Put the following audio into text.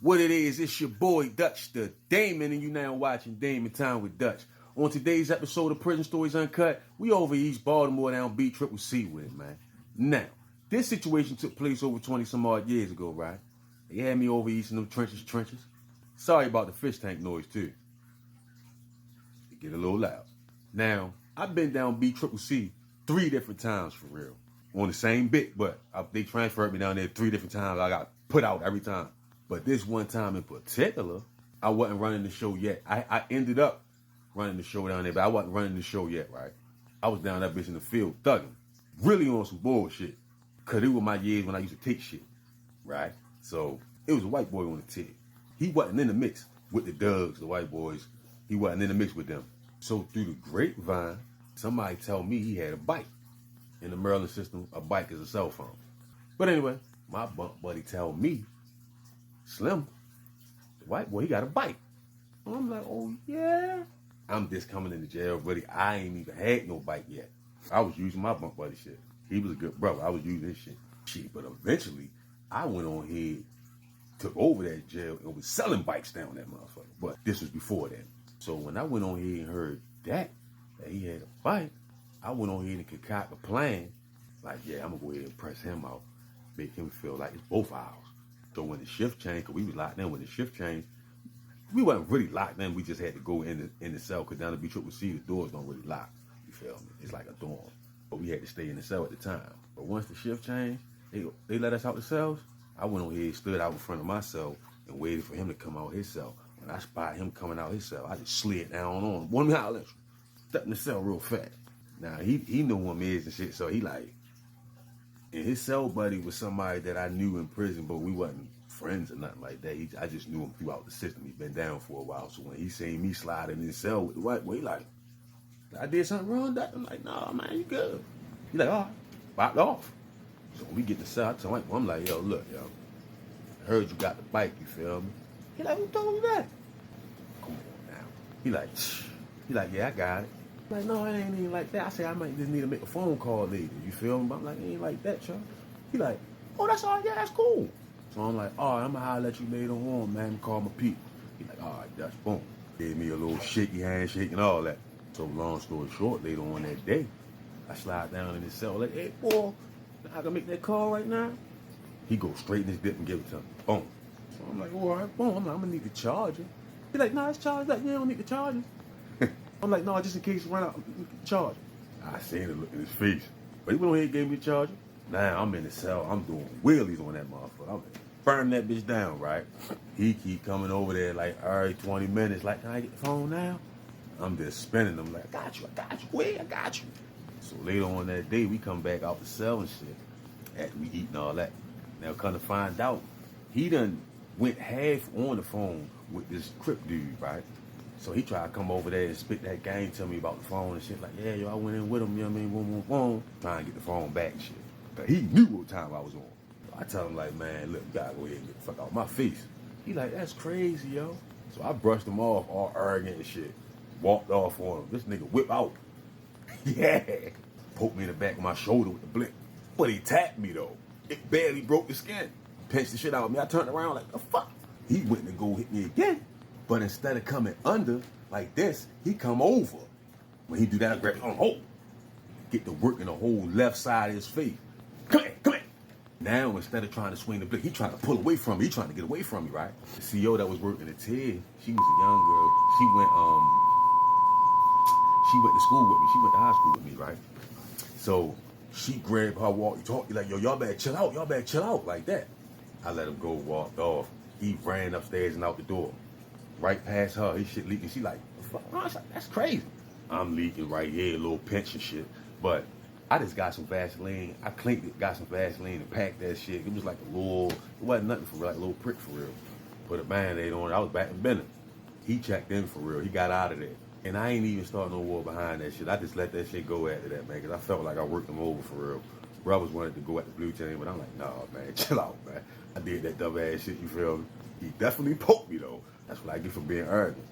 What it is, it's your boy Dutch, the Damon, and you now watching Damon Time with Dutch. On today's episode of Prison Stories Uncut, we over East Baltimore down B-Triple-C with it, man. Now, this situation took place over 20 some odd years ago, right? They had me over east in them trenches. Sorry about the fish tank noise, too. It get a little loud. Now, I've been down B-Triple-C 3 different times for real. On the same bit, but they transferred me down there 3 different times. I got put out every time. But this one time in particular, I wasn't running the show yet. I ended up running the show down there, but I wasn't running the show yet, right? I was down that bitch in the field thugging. Really on some bullshit. Because it was my years when I used to take shit, right? So, it was a white boy on the tip. He wasn't in the mix with the Dougs, the white boys. He wasn't in the mix with them. So, through the grapevine, somebody told me he had a bike. In the Maryland system, a bike is a cell phone. But anyway, my bunk buddy told me, Slim, the white boy, he got a bike. I'm like, oh yeah. I'm just coming into jail, buddy. I ain't even had no bike yet. I was using my bunk buddy shit. He was a good brother. I was using his shit. But eventually, I went on here, took over that jail, and was selling bikes down that motherfucker. But this was before that. So when I went on here and heard that he had a bike, I went on here and concoct a plan. Like, yeah, I'm going to go ahead and press him out. Make him feel like it's both ours. So when the shift changed, because we was locked in, when the shift changed, we wasn't really locked in. We just had to go in the cell, because down at B-Triple-C, the doors don't really lock. You feel me? It's like a dorm. But we had to stay in the cell at the time. But once the shift changed, they let us out the cells. I went on here, stood out in front of my cell, and waited for him to come out his cell. When I spotted him coming out his cell, I just slid down on him. One holler, stepped in the cell real fast. Now, he knew who him is and shit, so he like, and his cell buddy was somebody that I knew in prison, but we wasn't friends or nothing like that. I just knew him throughout the system. He'd been down for a while, so when he seen me slide in his cell with the white boy, he like, I did something wrong, Doc? I'm like, nah, man, you good. He like, all right, popped off. So when we get in the cell, I tell him, I'm like, yo, look, yo, I heard you got the bike, you feel me? He like, who told you that? Come on now. He like, yeah, I got it. Like, no, it ain't even like that. I say, I might just need to make a phone call later. You feel me? But I'm like, it ain't like that, y'all. He like, oh, that's all right. Yeah, that's cool. So I'm like, all right, I'm going to holler at you later on, man. Call my people. He like, all right, that's boom. Gave me a little shaky handshake and all that. So long story short, later on that day, I slide down in his cell like, hey, boy, I can make that call right now. He goes straight in his dip and give it to him. Boom. So I'm like, all right, boom. I'm like, I'm going to need the charger. He like, nah, it's charged up. You don't need the charger. I'm like, no, just in case you run out, charge. I seen the look in his face. But he went on here and gave me a charger. Now I'm in the cell. I'm doing wheelies on that motherfucker. I'm burning that bitch down, right? He keep coming over there like, all right, 20 minutes. Like, can I get the phone now? I'm just spinning them like, I got you. Wait, I got you. So later on that day, we come back out the cell and shit. After we eating all that. Now come to find out, he done went half on the phone with this Crip dude, right? So he tried to come over there and spit that game to me about the phone and shit. Like, yeah, yo, I went in with him, you know what I mean? Boom. Trying to get the phone back and shit. But he knew what time I was on. So I tell him, like, man, look, you gotta go ahead and get the fuck out my face. He like, that's crazy, yo. So I brushed him off, all arrogant and shit. Walked off on him. This nigga whip out. Yeah. Poked me in the back of my shoulder with the blick. But he tapped me, though. It barely broke the skin. Pinched the shit out of me. I turned around like, the fuck? He went to go hit me again. But instead of coming under like this, he come over. When he do that, I grab it on hold. Get to work in the whole left side of his face. Come here. Now, instead of trying to swing the blick, he trying to pull away from me. He trying to get away from me, right? The CEO that was working at TED, she was a young girl. She went to school with me. She went to high school with me, right? So she grabbed her walkie-talkie like, yo, y'all better chill out like that. I let him go, walked off. He ran upstairs and out the door. Right past her, his shit leaking. She like, that's crazy. I'm leaking right here, a little pinch and shit. But I just got some Vaseline. I cleaned it, got some Vaseline and packed that shit. It was like a little, it wasn't nothing for real, like a little prick for real. Put a Band-Aid on it. I was back in Bennett. He checked in for real. He got out of there. And I ain't even starting no war behind that shit. I just let that shit go after that, man, because I felt like I worked him over for real. Brothers wanted to go at the blue chain, but I'm like, nah, man, chill out, man. I did that dumb ass shit, you feel me? He definitely poked me, though. That's what I get for being arrogant.